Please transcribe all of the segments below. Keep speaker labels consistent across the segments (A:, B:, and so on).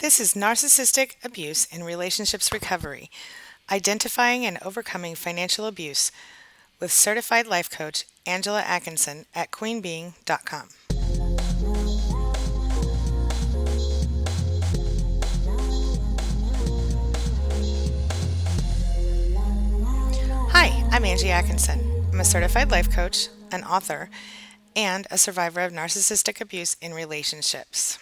A: This is Narcissistic Abuse in Relationships Recovery, Identifying and Overcoming Financial Abuse with Certified Life Coach Angela Atkinson at queenbeing.com. Hi, I'm Angie Atkinson. I'm a certified life coach, an author, and a survivor of narcissistic abuse in relationships.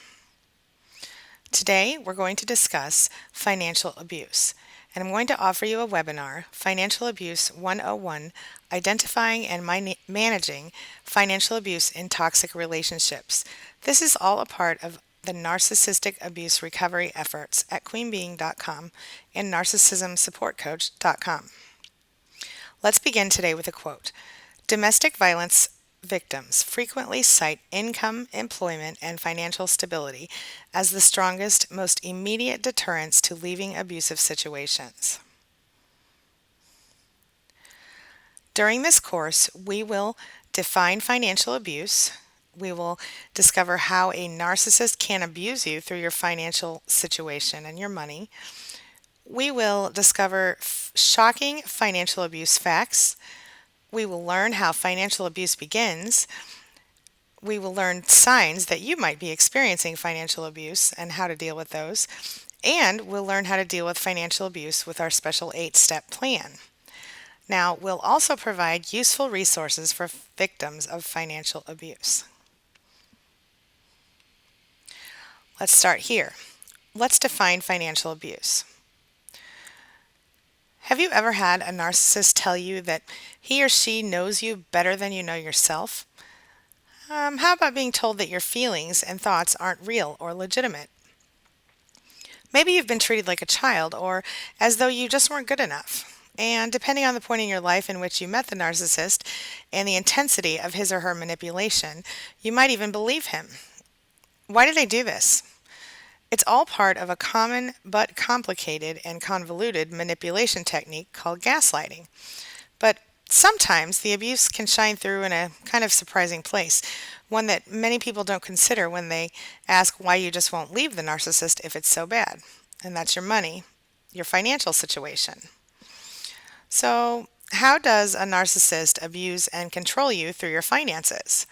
A: Today, we're going to discuss financial abuse, and I'm going to offer you a webinar, Financial Abuse 101, Identifying and Managing Financial Abuse in Toxic Relationships. This is all a part of the Narcissistic Abuse Recovery efforts at queenbeing.com and narcissismsupportcoach.com. Let's begin today with a quote. Domestic violence victims frequently cite income, employment, and financial stability as the strongest, most immediate deterrents to leaving abusive situations. During this course, we will define financial abuse. We will discover how a narcissist can abuse you through your financial situation and your money. We will discover shocking financial abuse facts. We will learn how financial abuse begins. We will learn signs that you might be experiencing financial abuse and how to deal with those. And we'll learn how to deal with financial abuse with our special 8-step plan. Now, we'll also provide useful resources for victims of financial abuse. Let's start here. Let's define financial abuse. Have you ever had a narcissist tell you that he or she knows you better than you know yourself? How about being told that your feelings and thoughts aren't real or legitimate? Maybe you've been treated like a child or as though you just weren't good enough. And depending on the point in your life in which you met the narcissist and the intensity of his or her manipulation, you might even believe him. Why do they do this? It's all part of a common but complicated and convoluted manipulation technique called gaslighting. But sometimes the abuse can shine through in a kind of surprising place, one that many people don't consider when they ask why you just won't leave the narcissist if it's so bad. And that's your money, your financial situation. So, how does a narcissist abuse and control you through your finances?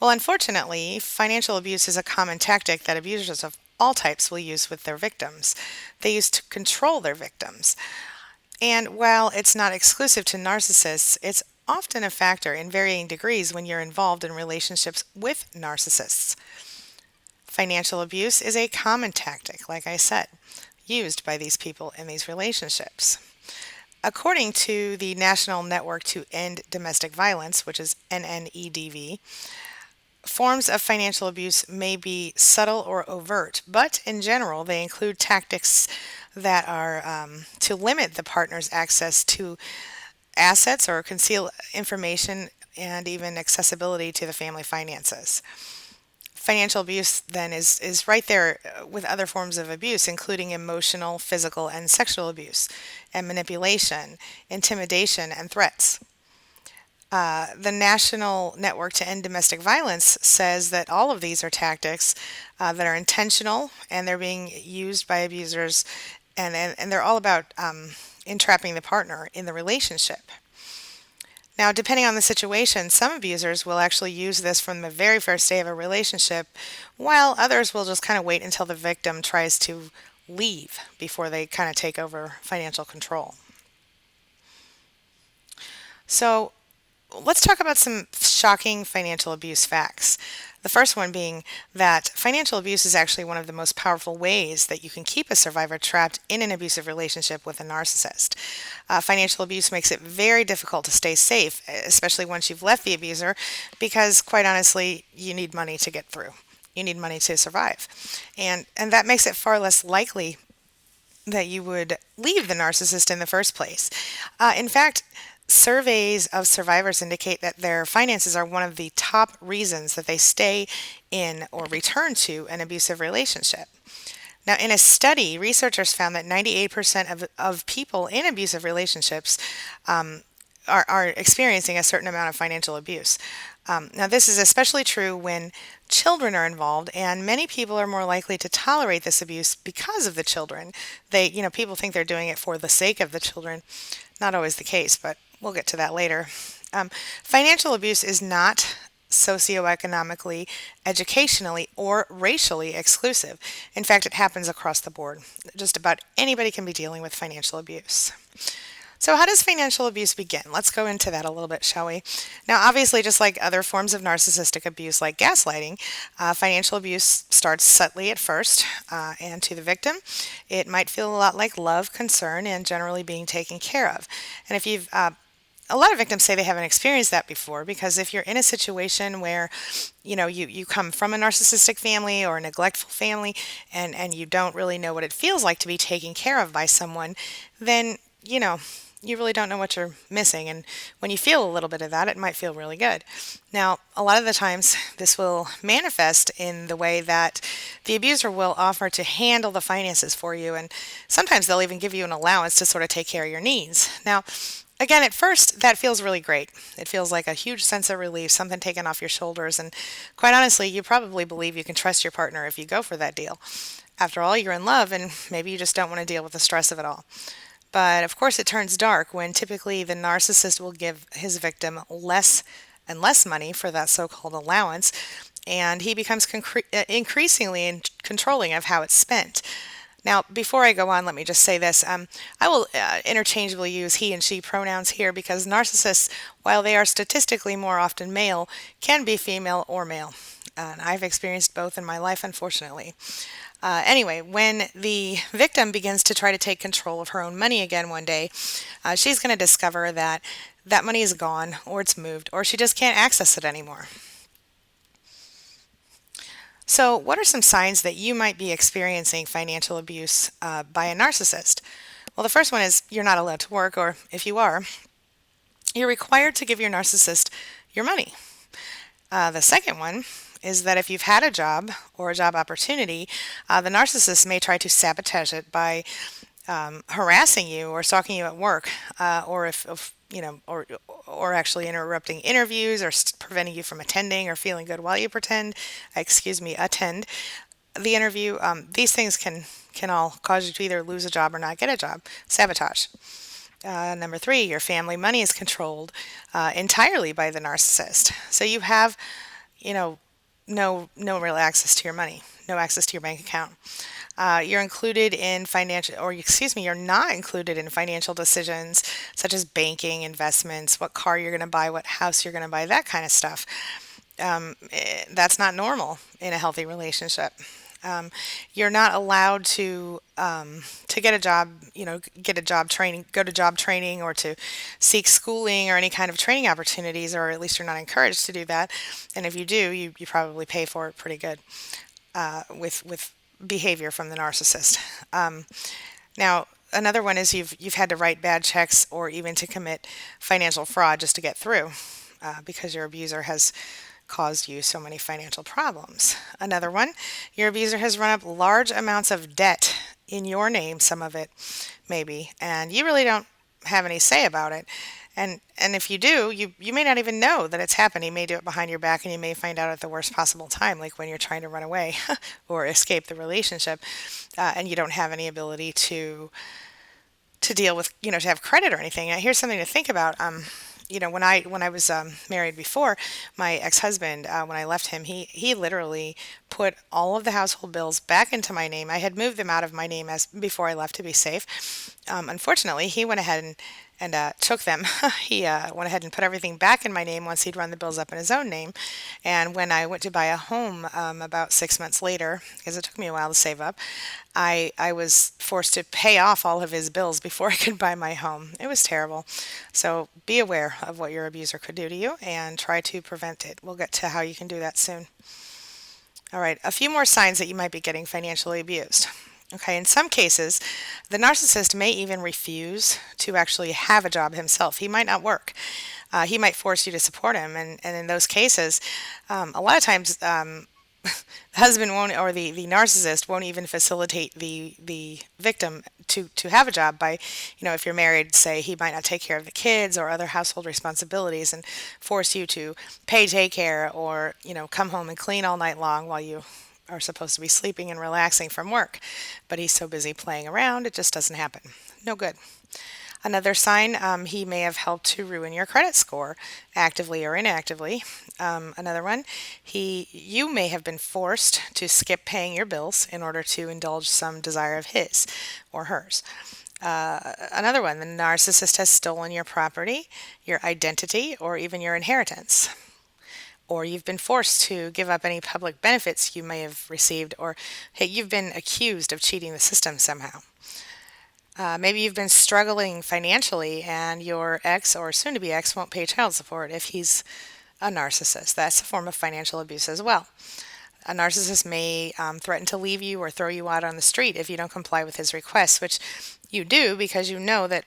A: Well, unfortunately, financial abuse is a common tactic that abusers of all types will use with their victims. They use to control their victims. And while it's not exclusive to narcissists, it's often a factor in varying degrees when you're involved in relationships with narcissists. Financial abuse is a common tactic, like I said, used by these people in these relationships. According to the National Network to End Domestic Violence, which is NNEDV, forms of financial abuse may be subtle or overt, but in general, they include tactics that are to limit the partner's access to assets or conceal information and even accessibility to the family finances. Financial abuse then is right there with other forms of abuse, including emotional, physical, and sexual abuse, and manipulation, intimidation, and threats. The National Network to End Domestic Violence says that all of these are tactics that are intentional and they're being used by abusers, and they're all about entrapping the partner in the relationship. Now, depending on the situation, some abusers will actually use this from the very first day of a relationship, while others will just kind of wait until the victim tries to leave before they kind of take over financial control. So, let's talk about some shocking financial abuse facts. The first one being that financial abuse is actually one of the most powerful ways that you can keep a survivor trapped in an abusive relationship with a narcissist. Financial abuse makes it very difficult to stay safe, especially once you've left the abuser, because quite honestly, you need money to get through. You need money to survive. And that makes it far less likely that you would leave the narcissist in the first place. In fact, surveys of survivors indicate that their finances are one of the top reasons that they stay in or return to an abusive relationship. Now, in a study, researchers found that 98% of people in abusive relationships are experiencing a certain amount of financial abuse. Now, this is especially true when children are involved, and many people are more likely to tolerate this abuse because of the children. People think they're doing it for the sake of the children. Not always the case, but we'll get to that later. Financial abuse is not socioeconomically, educationally, or racially exclusive. In fact, it happens across the board. Just about anybody can be dealing with financial abuse. So, how does financial abuse begin? Let's go into that a little bit, shall we? Now, obviously, just like other forms of narcissistic abuse, like gaslighting, financial abuse starts subtly at first, and to the victim, it might feel a lot like love, concern, and generally being taken care of. And if you've a lot of victims say they haven't experienced that before because if you're in a situation where you come from a narcissistic family or a neglectful family and you don't really know what it feels like to be taken care of by someone, then you really don't know what you're missing. And when you feel a little bit of that, it might feel really good. Now, a lot of the times, this will manifest in the way that the abuser will offer to handle the finances for you. And sometimes they'll even give you an allowance to sort of take care of your needs. Now, again, at first, that feels really great. It feels like a huge sense of relief, something taken off your shoulders. And quite honestly, you probably believe you can trust your partner if you go for that deal. After all, you're in love, and maybe you just don't want to deal with the stress of it all. But of course, it turns dark when typically the narcissist will give his victim less and less money for that so called allowance, and he becomes increasingly controlling of how it's spent. Now, before I go on, let me just say this. I will interchangeably use he and she pronouns here because narcissists, while they are statistically more often male, can be female or male. And I've experienced both in my life, unfortunately. Anyway, when the victim begins to try to take control of her own money again one day, she's going to discover that that money is gone, or it's moved, or she just can't access it anymore. So, what are some signs that you might be experiencing financial abuse by a narcissist? Well, the first one is you're not allowed to work, or if you are, you're required to give your narcissist your money. The second one is that if you've had a job or a job opportunity, the narcissist may try to sabotage it by harassing you or stalking you at work, or if or actually interrupting interviews or preventing you from attending or feeling good while you attend the interview. These things can all cause you to either lose a job or not get a job. Sabotage. Number three, your family money is controlled entirely by the narcissist. So you have, no real access to your money, no access to your bank account. You're not included in financial decisions such as banking, investments, what car you're going to buy, what house you're going to buy, that kind of stuff. That's not normal in a healthy relationship. You're not allowed to get a job, get a job training, go to job training, or to seek schooling or any kind of training opportunities, or at least you're not encouraged to do that. And if you do, you probably pay for it pretty good with behavior from the narcissist. Now, another one is you've had to write bad checks or even to commit financial fraud just to get through because your abuser has caused you so many financial problems. Another one, your abuser has run up large amounts of debt in your name, some of it maybe, and you really don't have any say about it. And if you do, you may not even know that it's happened. He may do it behind your back, and you may find out at the worst possible time, like when you're trying to run away or escape the relationship, and you don't have any ability to deal with, to have credit or anything. Now, here's something to think about. When I was married before, my ex-husband, when I left him, he literally put all of the household bills back into my name. I had moved them out of my name as before I left to be safe. Unfortunately, he went ahead and took them. He went ahead and put everything back in my name once he'd run the bills up in his own name. And when I went to buy a home about 6 months later, because it took me a while to save up, I was forced to pay off all of his bills before I could buy my home. It was terrible. So be aware of what your abuser could do to you and try to prevent it. We'll get to how you can do that soon. All right, a few more signs that you might be getting financially abused. Okay, in some cases, the narcissist may even refuse to actually have a job himself. He might not work. He might force you to support him. And in those cases, a lot of times, the husband won't, or the narcissist won't even facilitate the victim to have a job by, if you're married, say he might not take care of the kids or other household responsibilities and force you to pay daycare or, come home and clean all night long while you are supposed to be sleeping and relaxing from work. But he's so busy playing around, it just doesn't happen. No good. Another sign, he may have helped to ruin your credit score, actively or inactively. Another one, you may have been forced to skip paying your bills in order to indulge some desire of his or hers. Another one, the narcissist has stolen your property, your identity, or even your inheritance. Or you've been forced to give up any public benefits you may have received, or hey, you've been accused of cheating the system somehow. Maybe you've been struggling financially and your ex or soon to be ex won't pay child support if he's a narcissist. That's a form of financial abuse as well. A narcissist may threaten to leave you or throw you out on the street if you don't comply with his requests, which you do because you know that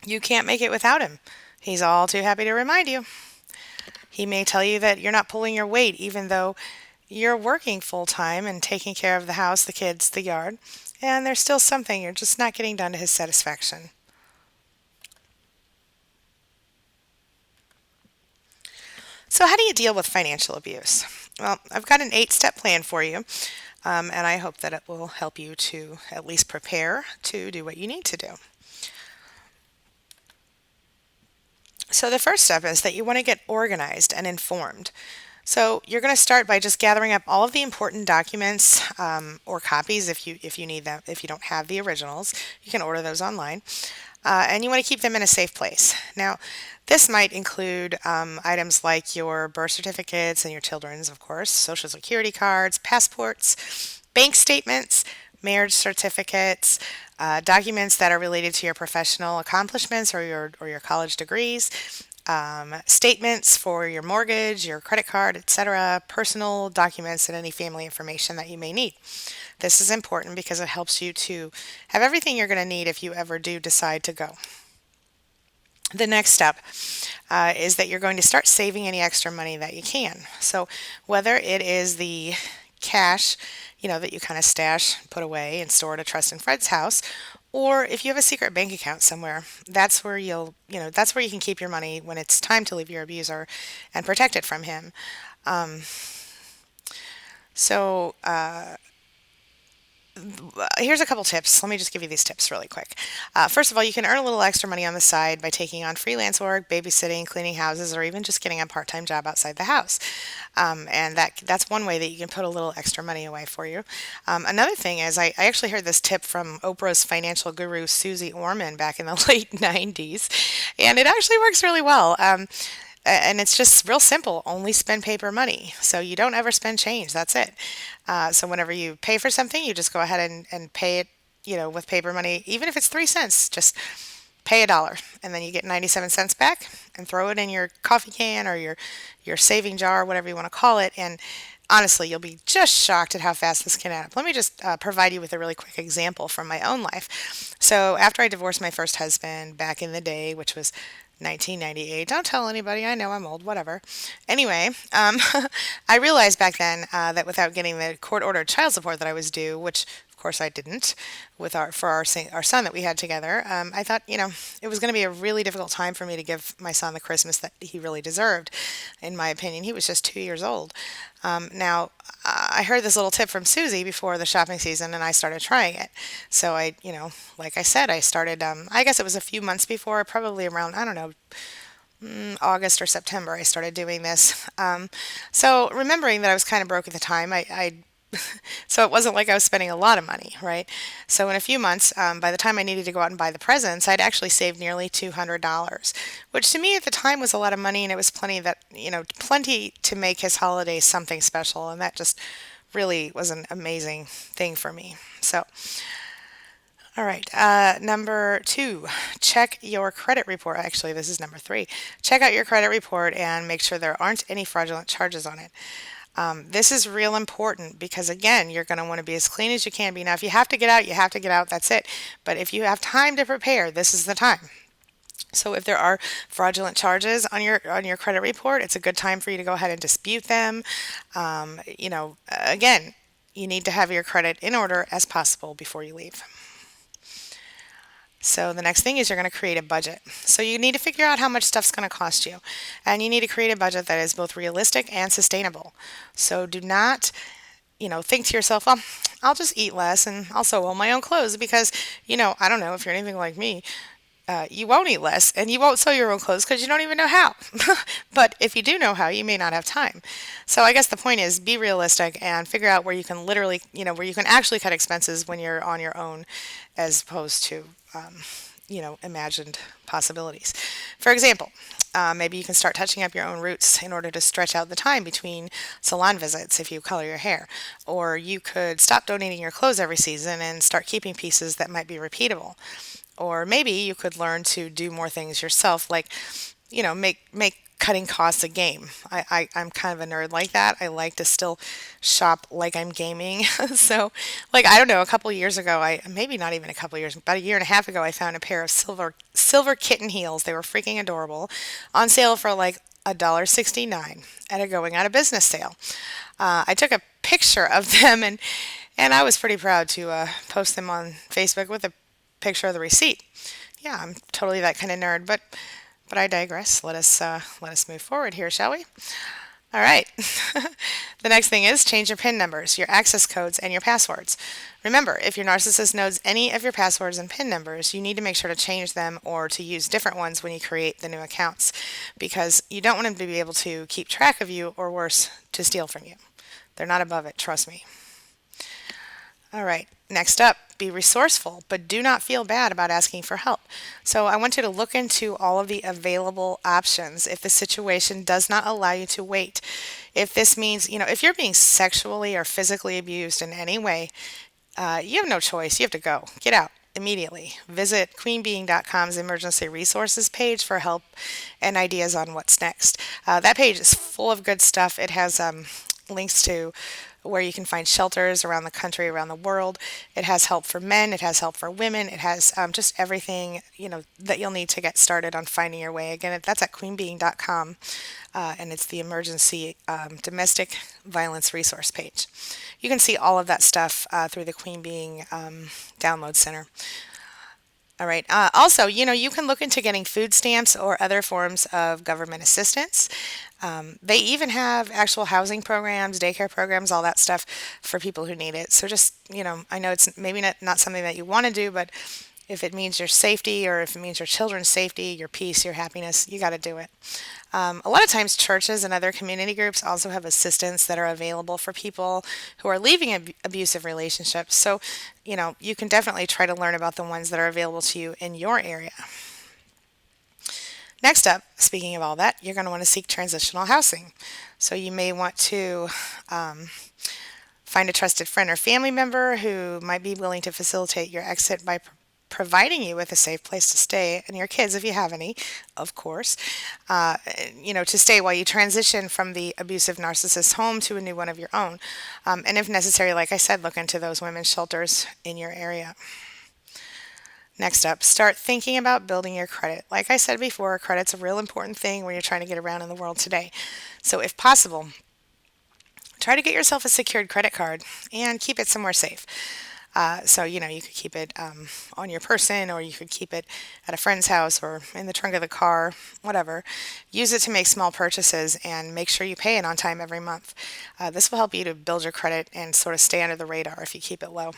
A: you can't make it without him. He's all too happy to remind you. He may tell you that you're not pulling your weight, even though you're working full time and taking care of the house, the kids, the yard, and there's still something you're just not getting done to his satisfaction. So, how do you deal with financial abuse? Well, I've got an 8 step plan for you, and I hope that it will help you to at least prepare to do what you need to do. So, the first step is that you want to get organized and informed. So, you're going to start by just gathering up all of the important documents or copies if you need them. If you don't have the originals, you can order those online, and you want to keep them in a safe place. Now, this might include items like your birth certificates and your children's, of course, social security cards, passports, bank statements, marriage certificates, documents that are related to your professional accomplishments or your college degrees, statements for your mortgage, your credit card, etc., personal documents, and any family information that you may need. This is important because it helps you to have everything you're going to need if you ever do decide to go. The next step is that you're going to start saving any extra money that you can. So, whether it is the cash, that you kind of stash, put away, and store at a trust and friend's house, or if you have a secret bank account somewhere, that's where you can keep your money when it's time to leave your abuser and protect it from him. Um, so, here's a couple tips. Let me just give you these tips really quick. First of all, you can earn a little extra money on the side by taking on freelance work, babysitting, cleaning houses, or even just getting a part-time job outside the house. And that's one way that you can put a little extra money away for you. Another thing is, I actually heard this tip from Oprah's financial guru, Susie Orman, back in the late 90s, and it actually works really well. And it's just real simple. Only spend paper money. So you don't ever spend change. That's it. So whenever you pay for something, you just go ahead and pay it, with paper money. Even if it's 3 cents, just pay $1, and then you get 97 cents back and throw it in your coffee can or your saving jar, whatever you want to call it. And honestly, you'll be just shocked at how fast this can add up. Let me just provide you with a really quick example from my own life. So after I divorced my first husband back in the day, which was 1998. Don't tell anybody. I know I'm old. Whatever. Anyway, I realized back then that without getting the court-ordered child support that I was due, which of course I didn't, with our son that we had together, I thought it was going to be a really difficult time for me to give my son the Christmas that he really deserved. In my opinion, he was just 2 years old. Now, I heard this little tip from Susie before the shopping season, and I started trying it. So like I said, I started. I guess it was a few months before, probably around, I don't know, August or September. I started doing this. So remembering that I was kind of broke at the time, I so it wasn't like I was spending a lot of money, right? So in a few months, by the time I needed to go out and buy the presents, I'd actually saved nearly $200, which to me at the time was a lot of money, and it was plenty to make his holiday something special, and that just really was an amazing thing for me. So, all right, number 2, check your credit report. Actually, this is number 3. Check out your credit report and make sure there aren't any fraudulent charges on it. This is real important because, again, you're going to want to be as clean as you can be. Now, if you have to get out, you have to get out. That's it. But if you have time to prepare, this is the time. So if there are fraudulent charges on your credit report, it's a good time for you to go ahead and dispute them. Again, you need to have your credit in order as possible before you leave. So the next thing is you're going to create a budget. So you need to figure out how much stuff's going to cost you. And you need to create a budget that is both realistic and sustainable. So do not, think to yourself, well, I'll just eat less and I'll sew all my own clothes because, I don't know if you're anything like me, you won't eat less and you won't sew your own clothes because you don't even know how. But if you do know how, you may not have time. So I guess the point is be realistic and figure out where you can literally, where you can actually cut expenses when you're on your own as opposed to, imagined possibilities. For example, maybe you can start touching up your own roots in order to stretch out the time between salon visits if you color your hair. Or you could stop donating your clothes every season and start keeping pieces that might be repeatable. Or maybe you could learn to do more things yourself, like, make cutting costs a game. I'm kind of a nerd like that. I like to still shop like I'm gaming. So, like, I don't know, a couple years ago, maybe not even a couple years, about a year and a half ago, I found a pair of silver kitten heels. They were freaking adorable, on sale for like $1.69 at a going out of business sale. I took a picture of them and I was pretty proud to post them on Facebook with a picture of the receipt. Yeah, I'm totally that kind of nerd, but I digress. Let us move forward here, shall we? All right. The next thing is change your PIN numbers, your access codes, and your passwords. Remember, if your narcissist knows any of your passwords and PIN numbers, you need to make sure to change them or to use different ones when you create the new accounts because you don't want them to be able to keep track of you or worse, to steal from you. They're not above it, trust me. All right, next up, be resourceful, but do not feel bad about asking for help. So, I want you to look into all of the available options if the situation does not allow you to wait. If this means, if you're being sexually or physically abused in any way, you have no choice. You have to go. Get out immediately. Visit queenbeing.com's emergency resources page for help and ideas on what's next. That page is full of good stuff. It has links to where you can find shelters around the country, around the world. It has help for men. It has help for women. It has just everything that you'll need to get started on finding your way. Again, that's at queenbeing.com, and it's the emergency domestic violence resource page. You can see all of that stuff through the Queen Being Download Center. All right. Also, you can look into getting food stamps or other forms of government assistance. They even have actual housing programs, daycare programs, all that stuff for people who need it. So just, I know it's maybe not something that you want to do, but if it means your safety or if it means your children's safety, your peace, your happiness, you got to do it. A lot of times, churches and other community groups also have assistance that are available for people who are leaving abusive relationships. So, you can definitely try to learn about the ones that are available to you in your area. Next up, speaking of all that, you're going to want to seek transitional housing. So, you may want to find a trusted friend or family member who might be willing to facilitate your exit by providing you with a safe place to stay, and your kids, if you have any, of course, to stay while you transition from the abusive narcissist home to a new one of your own. And if necessary, like I said, look into those women's shelters in your area. Next up, start thinking about building your credit. Like I said before, credit's a real important thing when you're trying to get around in the world today. So if possible, try to get yourself a secured credit card and keep it somewhere safe. So, you could keep it on your person or you could keep it at a friend's house or in the trunk of the car, whatever. Use it to make small purchases and make sure you pay it on time every month. This will help you to build your credit and sort of stay under the radar if you keep it low.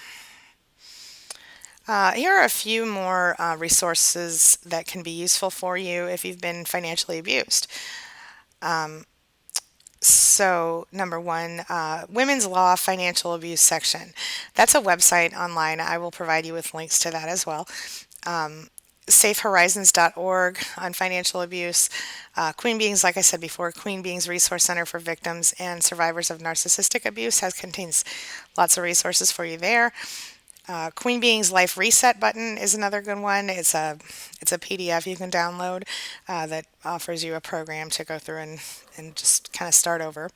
A: Here are a few more resources that can be useful for you if you've been financially abused. So, number one, Women's Law Financial Abuse Section. That's a website online. I will provide you with links to that as well. SafeHorizons.org on financial abuse. Queen Beings, like I said before, Queen Beings Resource Center for Victims and Survivors of Narcissistic Abuse contains lots of resources for you there. Queen Being's Life Reset button is another good one. It's a PDF you can download that offers you a program to go through and just kind of start over.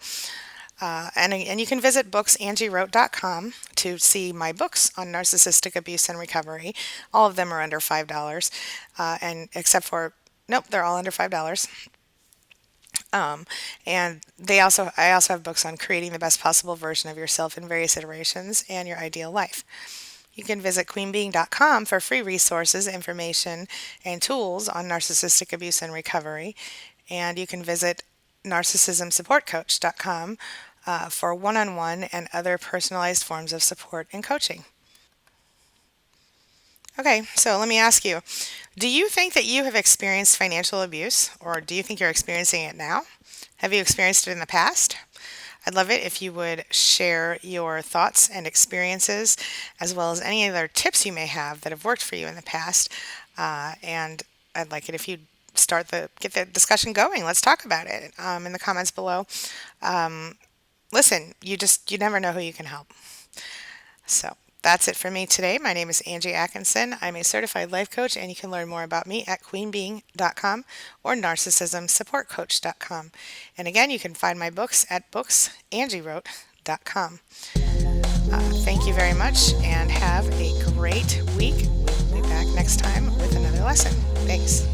A: And you can visit booksangiewrote.com to see my books on narcissistic abuse and recovery. All of them are under $5, and except for nope, they're all under $5. And I also have books on creating the best possible version of yourself in various iterations and your ideal life. You can visit queenbeing.com for free resources, information, and tools on narcissistic abuse and recovery. And you can visit narcissismsupportcoach.com for one on one and other personalized forms of support and coaching. Okay, so let me ask you, do you think that you have experienced financial abuse, or do you think you're experiencing it now? Have you experienced it in the past? I'd love it if you would share your thoughts and experiences, as well as any other tips you may have that have worked for you in the past. And I'd like it if you get the discussion going. Let's talk about it in the comments below. Listen, you never know who you can help. So that's it for me today. My name is Angie Atkinson. I'm a certified life coach, and you can learn more about me at queenbeing.com or narcissismsupportcoach.com. And again, you can find my books at booksangiewrote.com. Thank you very much, and have a great week. We'll be back next time with another lesson. Thanks.